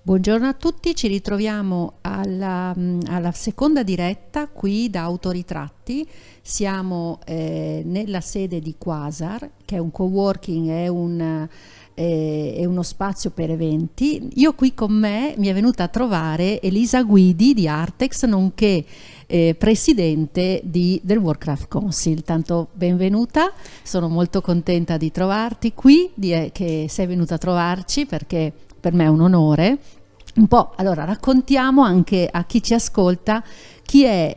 Buongiorno a tutti, ci ritroviamo alla seconda diretta qui da Autoritratti. Siamo nella sede di Quasar, che è un coworking, è uno spazio per eventi. Io qui con me mi è venuta a trovare Elisa Guidi di Artex, nonché presidente del World Council. Tanto benvenuta, sono molto contenta di trovarti qui, che sei venuta a trovarci, perché per me è un onore. Un po', allora raccontiamo anche a chi ci ascolta chi è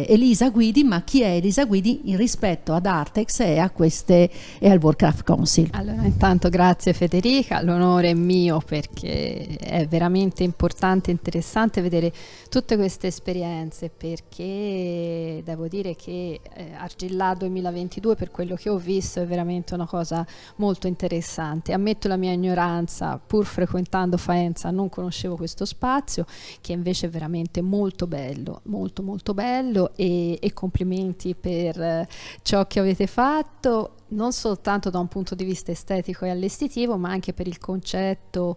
Elisa Guidi, ma chi è Elisa Guidi in rispetto ad Artex e al World Council. Allora, intanto grazie Federica, l'onore è mio, perché è veramente importante e interessante vedere tutte queste esperienze, perché devo dire che Argillà 2022, per quello che ho visto, è veramente una cosa molto interessante. Ammetto la mia ignoranza, pur frequentando Faenza non conoscevo questo spazio, che invece è veramente molto bello, molto molto bello, e complimenti per ciò che avete fatto, non soltanto da un punto di vista estetico e allestitivo, ma anche per il concetto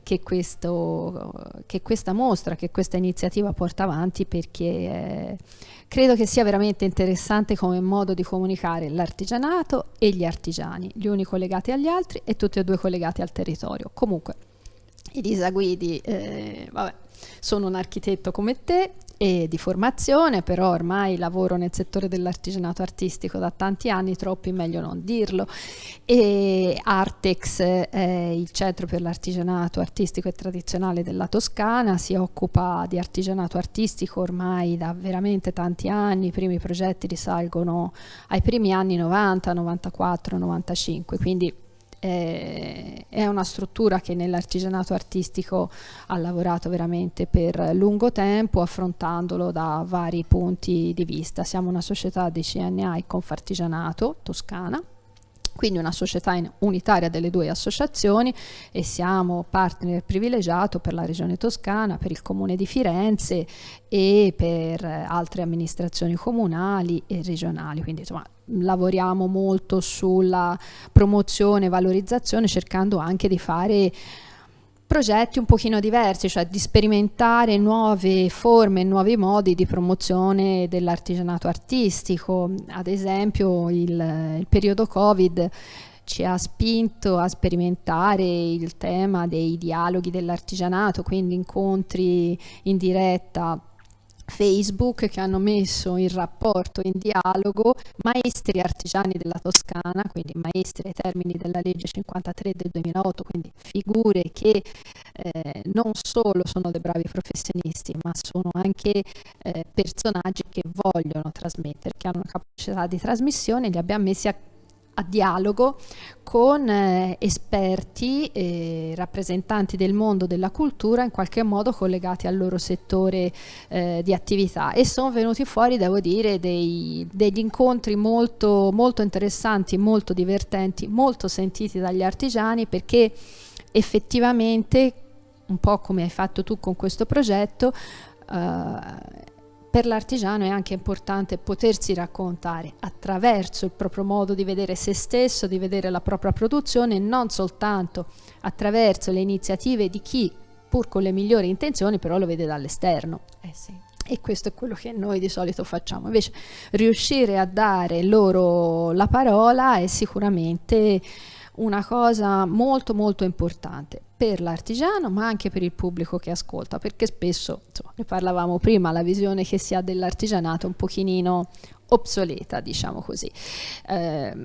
che questa mostra, che questa iniziativa porta avanti, perché credo che sia veramente interessante come modo di comunicare l'artigianato e gli artigiani, gli uni collegati agli altri e tutti e due collegati al territorio. Comunque, Elisa Guidi, vabbè, sono un architetto come te e di formazione, però ormai lavoro nel settore dell'artigianato artistico da tanti anni, troppi meglio non dirlo, e Artex è il centro per l'artigianato artistico e tradizionale della Toscana, si occupa di artigianato artistico ormai da veramente tanti anni. I primi progetti risalgono ai primi anni 90, 94, 95, quindi è una struttura che nell'artigianato artistico ha lavorato veramente per lungo tempo, affrontandolo da vari punti di vista. Siamo una società di CNA e Confartigianato Toscana, quindi una società unitaria delle due associazioni, e siamo partner privilegiato per la regione Toscana, per il comune di Firenze e per altre amministrazioni comunali e regionali. Quindi insomma lavoriamo molto sulla promozione e valorizzazione, cercando anche di fare progetti un pochino diversi, cioè di sperimentare nuove forme, nuovi modi di promozione dell'artigianato artistico. Ad esempio il periodo Covid ci ha spinto a sperimentare il tema dei dialoghi dell'artigianato, quindi incontri in diretta Facebook che hanno messo in rapporto, in dialogo, maestri artigiani della Toscana, quindi maestri ai termini della legge 53 del 2008, quindi figure che non solo sono dei bravi professionisti, ma sono anche personaggi che vogliono trasmettere, che hanno una capacità di trasmissione. Li abbiamo messi a dialogo con esperti e rappresentanti del mondo della cultura, in qualche modo collegati al loro settore di attività, e sono venuti fuori, devo dire, degli incontri molto, molto interessanti, molto divertenti, molto sentiti dagli artigiani, perché effettivamente, un po' come hai fatto tu con questo progetto, per l'artigiano è anche importante potersi raccontare attraverso il proprio modo di vedere se stesso, di vedere la propria produzione, non soltanto attraverso le iniziative di chi, pur con le migliori intenzioni, però lo vede dall'esterno. Sì. E questo è quello che noi di solito facciamo. Invece riuscire a dare loro la parola è sicuramente una cosa molto molto importante per l'artigiano, ma anche per il pubblico che ascolta, perché spesso, insomma, ne parlavamo prima, la visione che si ha dell'artigianato è un pochino obsoleta, diciamo così.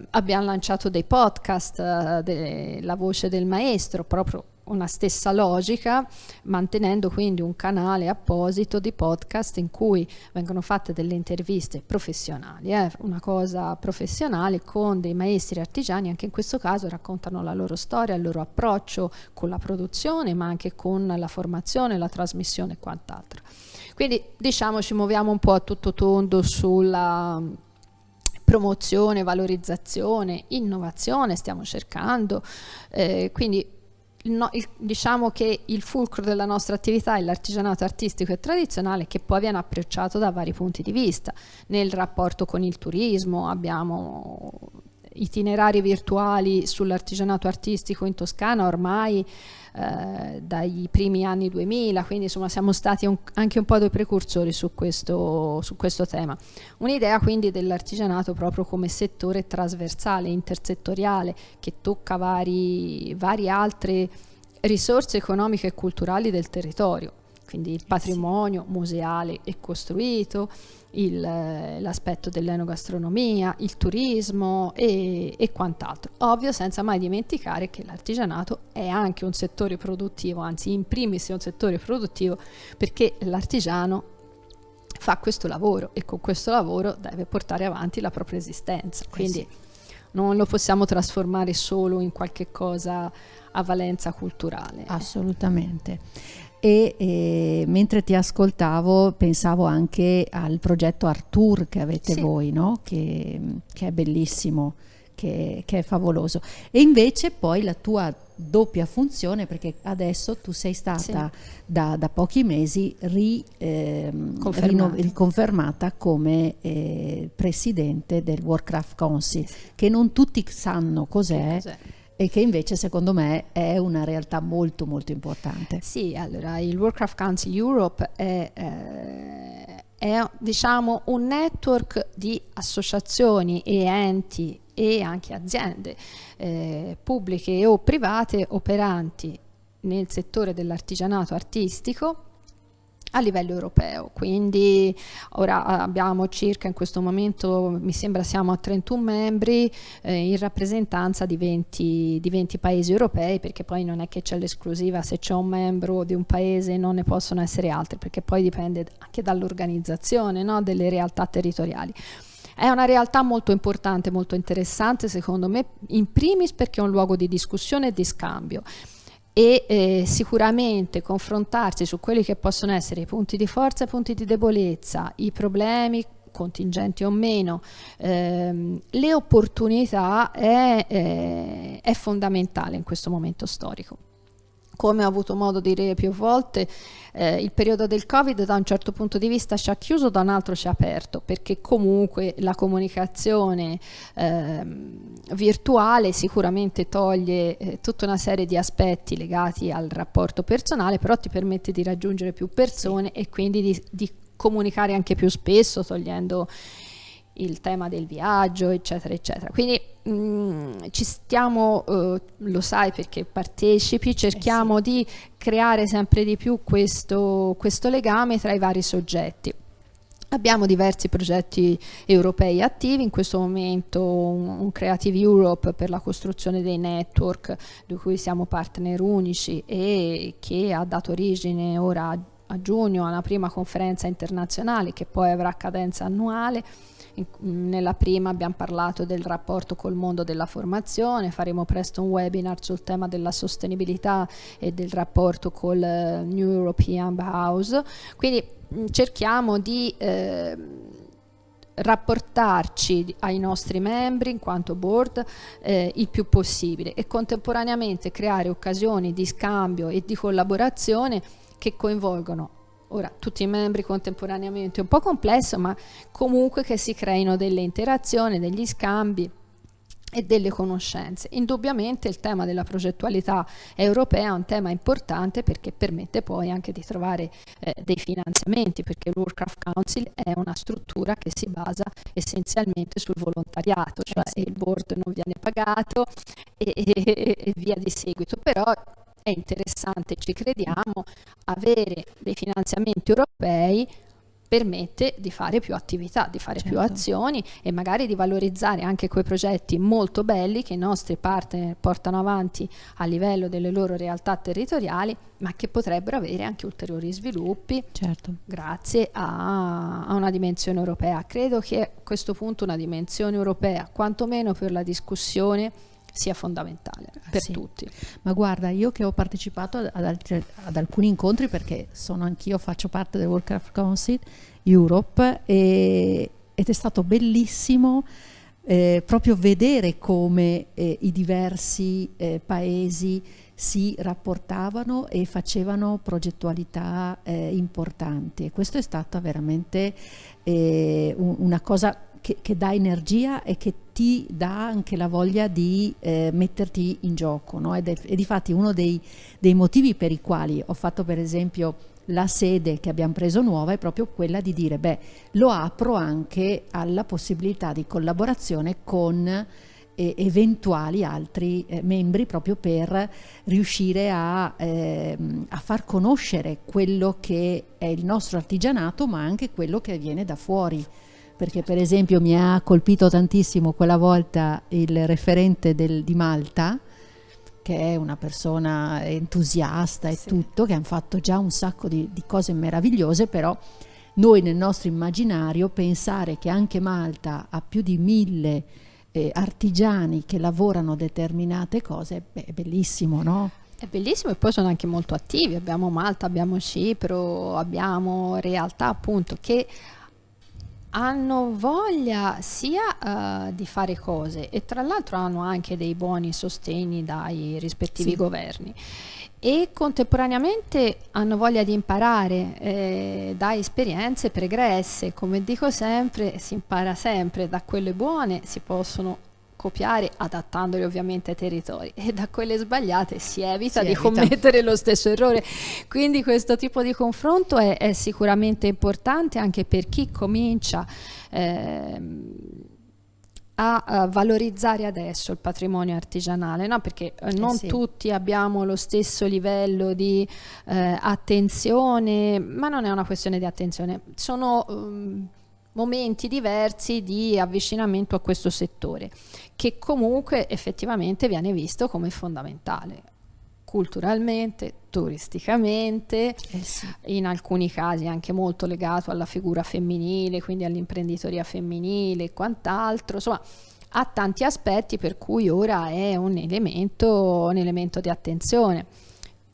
Abbiamo lanciato dei podcast, La voce del maestro, proprio una stessa logica, mantenendo quindi un canale apposito di podcast in cui vengono fatte delle interviste professionali, una cosa professionale, con dei maestri artigiani. Anche in questo caso raccontano la loro storia, il loro approccio con la produzione, ma anche con la formazione, la trasmissione e quant'altro. Quindi diciamo ci muoviamo un po' a tutto tondo sulla promozione, valorizzazione, innovazione, stiamo cercando, quindi diciamo che il fulcro della nostra attività è l'artigianato artistico e tradizionale, che poi viene approcciato da vari punti di vista. Nel rapporto con il turismo abbiamo itinerari virtuali sull'artigianato artistico in Toscana ormai dai primi anni 2000, quindi insomma siamo stati anche un po' dei precursori su questo tema. Un'idea quindi dell'artigianato proprio come settore trasversale, intersettoriale, che tocca varie altre risorse economiche e culturali del territorio, quindi il patrimonio museale e costruito, l'aspetto dell'enogastronomia, il turismo e quant'altro. Ovvio, senza mai dimenticare che l'artigianato è anche un settore produttivo, anzi in primis è un settore produttivo, perché l'artigiano fa questo lavoro e con questo lavoro deve portare avanti la propria esistenza, quindi non lo possiamo trasformare solo in qualche cosa a valenza culturale. Assolutamente. E mentre ti ascoltavo pensavo anche al progetto Artur che avete voi, no? Che è bellissimo, che è favoloso. E invece poi la tua doppia funzione, perché adesso tu sei stata da pochi mesi riconfermata come presidente del World Craft Council, che non tutti sanno cos'è. E che invece secondo me è una realtà molto molto importante. Sì, allora il World Craft Council Europe è diciamo un network di associazioni e enti e anche aziende pubbliche o private operanti nel settore dell'artigianato artistico a livello europeo. Quindi ora abbiamo circa, in questo momento mi sembra siamo a 31 membri in rappresentanza di 20 paesi europei, perché poi non è che c'è l'esclusiva, se c'è un membro di un paese non ne possono essere altri, perché poi dipende anche dall'organizzazione, no, delle realtà territoriali. È una realtà molto importante, molto interessante secondo me, in primis perché è un luogo di discussione e di scambio, e sicuramente confrontarsi su quelli che possono essere i punti di forza e i punti di debolezza, i problemi contingenti o meno, le opportunità è fondamentale in questo momento storico. Come ho avuto modo di dire più volte, il periodo del Covid da un certo punto di vista ci ha chiuso, da un altro ci ha aperto, perché comunque la comunicazione virtuale sicuramente toglie tutta una serie di aspetti legati al rapporto personale, però ti permette di raggiungere più persone e quindi di comunicare anche più spesso, togliendo il tema del viaggio, eccetera, eccetera. Quindi ci stiamo, lo sai perché partecipi, cerchiamo di creare sempre di più questo legame tra i vari soggetti. Abbiamo diversi progetti europei attivi, in questo momento un Creative Europe per la costruzione dei network, di cui siamo partner unici e che ha dato origine ora a giugno a una prima conferenza internazionale che poi avrà cadenza annuale. Nella prima abbiamo parlato del rapporto col mondo della formazione, faremo presto un webinar sul tema della sostenibilità e del rapporto col New European Bauhaus, quindi cerchiamo di rapportarci ai nostri membri in quanto board il più possibile e contemporaneamente creare occasioni di scambio e di collaborazione che coinvolgono ora tutti i membri contemporaneamente. È un po' complesso, ma comunque che si creino delle interazioni, degli scambi e delle conoscenze. Indubbiamente il tema della progettualità europea è un tema importante perché permette poi anche di trovare dei finanziamenti, perché il World Craft Council è una struttura che si basa essenzialmente sul volontariato, cioè il board non viene pagato e via di seguito, però è interessante, ci crediamo, avere dei finanziamenti europei permette di fare più attività, di fare più azioni e magari di valorizzare anche quei progetti molto belli che i nostri partner portano avanti a livello delle loro realtà territoriali, ma che potrebbero avere anche ulteriori sviluppi grazie a una dimensione europea. Credo che a questo punto una dimensione europea, quantomeno per la discussione, sia fondamentale per tutti. Ma guarda, io che ho partecipato ad alcuni incontri, perché anch'io faccio parte del World Craft Council Europe ed è stato bellissimo proprio vedere come i diversi paesi si rapportavano e facevano progettualità importanti, e questo è stata veramente una cosa che dà energia e che ti dà anche la voglia di metterti in gioco, no? Ed è difatti uno dei motivi per i quali ho fatto per esempio la sede che abbiamo preso nuova è proprio quella di dire lo apro anche alla possibilità di collaborazione con eventuali altri membri, proprio per riuscire a far conoscere quello che è il nostro artigianato, ma anche quello che viene da fuori. Perché per esempio mi ha colpito tantissimo quella volta il referente di Malta, che è una persona entusiasta e tutto, che hanno fatto già un sacco di cose meravigliose, però noi nel nostro immaginario pensare che anche Malta ha più di 1000 artigiani che lavorano determinate cose, è bellissimo, no? È bellissimo, e poi sono anche molto attivi. Abbiamo Malta, abbiamo Cipro, abbiamo realtà appunto che hanno voglia sia di fare cose, e tra l'altro hanno anche dei buoni sostegni dai rispettivi governi, e contemporaneamente hanno voglia di imparare da esperienze pregresse. Come dico sempre, si impara sempre da quelle buone, si possono copiare adattandole ovviamente ai territori, e da quelle sbagliate si evita di commettere lo stesso errore. Quindi questo tipo di confronto è sicuramente importante anche per chi comincia a valorizzare adesso il patrimonio artigianale, no? Perché non tutti abbiamo lo stesso livello di attenzione, ma non è una questione di attenzione, sono momenti diversi di avvicinamento a questo settore, che comunque effettivamente viene visto come fondamentale culturalmente, turisticamente, in alcuni casi anche molto legato alla figura femminile, quindi all'imprenditoria femminile e quant'altro, insomma ha tanti aspetti per cui ora è un elemento di attenzione.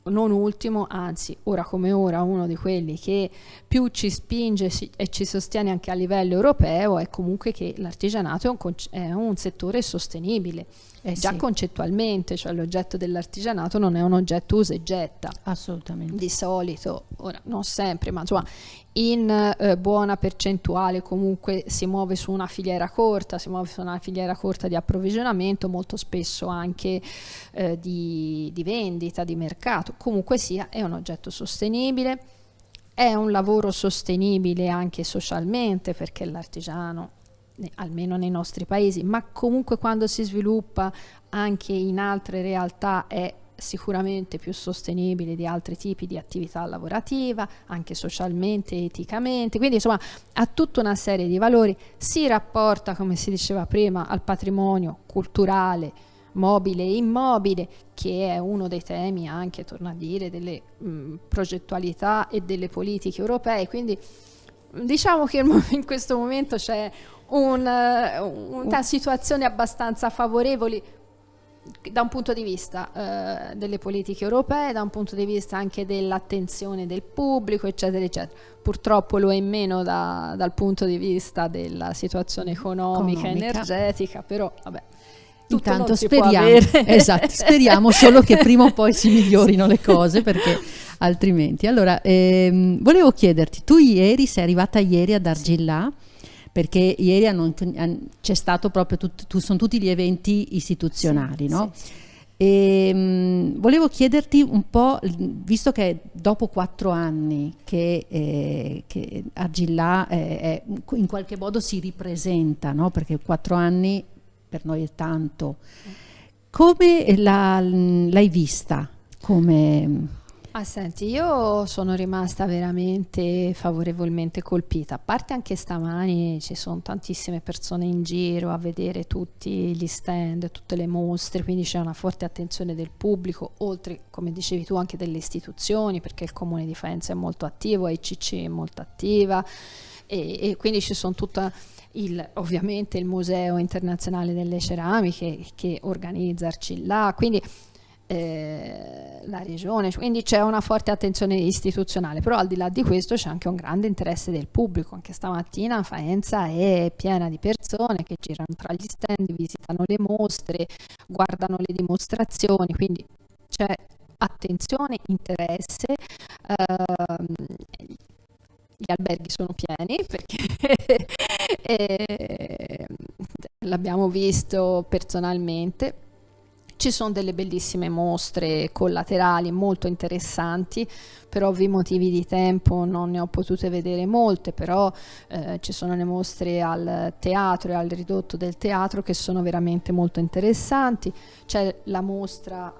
Non ultimo, anzi, ora come ora, uno di quelli che più ci spinge e ci sostiene anche a livello europeo è comunque che l'artigianato è un settore sostenibile, già concettualmente, cioè l'oggetto dell'artigianato non è un oggetto usa e getta. Assolutamente. Di solito, ora non sempre, ma insomma in buona percentuale comunque si muove su una filiera corta, di approvvigionamento, molto spesso anche di vendita, di mercato. Comunque sia, è un oggetto sostenibile, è un lavoro sostenibile anche socialmente, perché l'artigiano, almeno nei nostri paesi, ma comunque quando si sviluppa anche in altre realtà, è sicuramente più sostenibile di altri tipi di attività lavorativa, anche socialmente, eticamente. Quindi insomma ha tutta una serie di valori, si rapporta, come si diceva prima, al patrimonio culturale, mobile e immobile, che è uno dei temi anche, torno a dire, delle progettualità e delle politiche europee. Quindi diciamo che in questo momento c'è una situazione abbastanza favorevole da un punto di vista delle politiche europee, da un punto di vista anche dell'attenzione del pubblico, eccetera eccetera. Purtroppo lo è meno dal punto di vista della situazione economica. Energetica, però vabbè, intanto speriamo, speriamo solo che prima o poi si migliorino le cose, perché altrimenti. Allora, volevo chiederti, tu sei arrivata ieri ad Argillà, perché ieri c'è stato proprio sono tutti gli eventi istituzionali, no? E volevo chiederti un po', visto che dopo 4 anni che Argillà in qualche modo si ripresenta, no? Perché 4 anni per noi è tanto. Come l'hai vista? Senti, io sono rimasta veramente favorevolmente colpita, a parte anche stamani ci sono tantissime persone in giro a vedere tutti gli stand, tutte le mostre, quindi c'è una forte attenzione del pubblico, oltre, come dicevi tu, anche delle istituzioni, perché il Comune di Faenza è molto attivo, ICC è molto attiva, e quindi ci sono ovviamente il Museo Internazionale delle Ceramiche che organizza Argillà, quindi la regione, quindi c'è una forte attenzione istituzionale, però al di là di questo c'è anche un grande interesse del pubblico. Anche stamattina Faenza è piena di persone che girano tra gli stand, visitano le mostre, guardano le dimostrazioni, quindi c'è attenzione, interesse. gli alberghi sono pieni perché l'abbiamo visto personalmente. Ci sono delle bellissime mostre collaterali molto interessanti, per ovvi motivi di tempo non ne ho potute vedere molte, però ci sono le mostre al teatro e al ridotto del teatro che sono veramente molto interessanti. C'è la mostra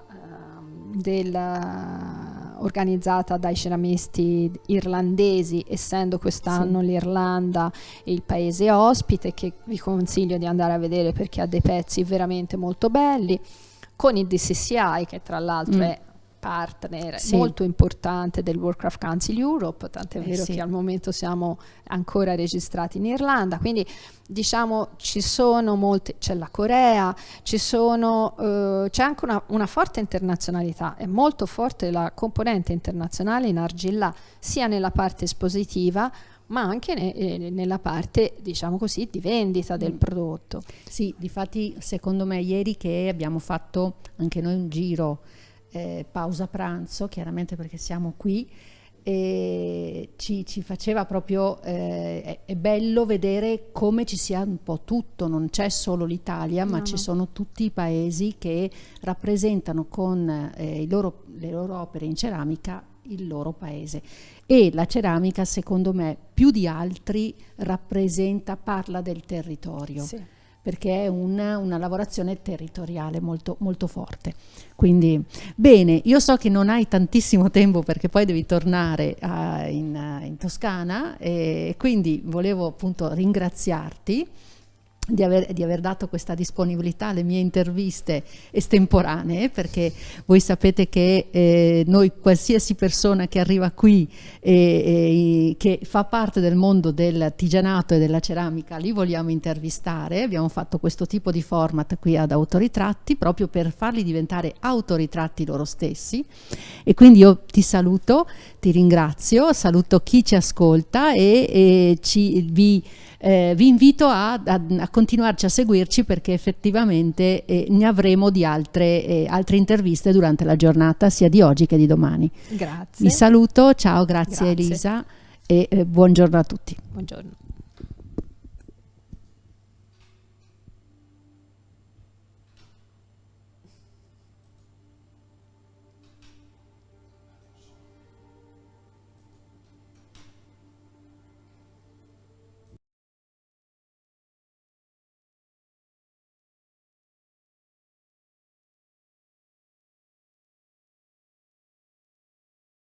organizzata dai ceramisti irlandesi, essendo quest'anno sì, l'Irlanda il paese ospite, che vi consiglio di andare a vedere perché ha dei pezzi veramente molto belli, con il DCCI che tra l'altro è partner sì, molto importante del World Craft Council Europe, tant'è vero sì, che al momento siamo ancora registrati in Irlanda, quindi diciamo ci sono molte, c'è la Corea, c'è anche una forte internazionalità, è molto forte la componente internazionale in argilla, sia nella parte espositiva ma anche nella parte, diciamo così, di vendita del prodotto. Sì, difatti secondo me ieri che abbiamo fatto anche noi un giro pausa pranzo, chiaramente perché siamo qui, e ci faceva proprio, è bello vedere come ci sia un po' tutto, non c'è solo l'Italia, ma ci sono tutti i paesi che rappresentano con le loro opere in ceramica il loro paese, e la ceramica secondo me più di altri parla del territorio, sì, perché è una lavorazione territoriale molto, molto forte. Quindi bene, io so che non hai tantissimo tempo perché poi devi tornare in Toscana, e quindi volevo appunto ringraziarti di aver dato questa disponibilità alle mie interviste estemporanee, perché voi sapete che noi, qualsiasi persona che arriva qui che fa parte del mondo del artigianato e della ceramica, li vogliamo intervistare. Abbiamo fatto questo tipo di format qui ad Autoritratti proprio per farli diventare autoritratti loro stessi, e quindi io ti saluto, ti ringrazio, saluto chi ci ascolta e vi invito a continuarci a seguirci, perché effettivamente ne avremo di altre interviste durante la giornata, sia di oggi che di domani. Grazie. Vi saluto, ciao, grazie Elisa, e buongiorno a tutti. Buongiorno.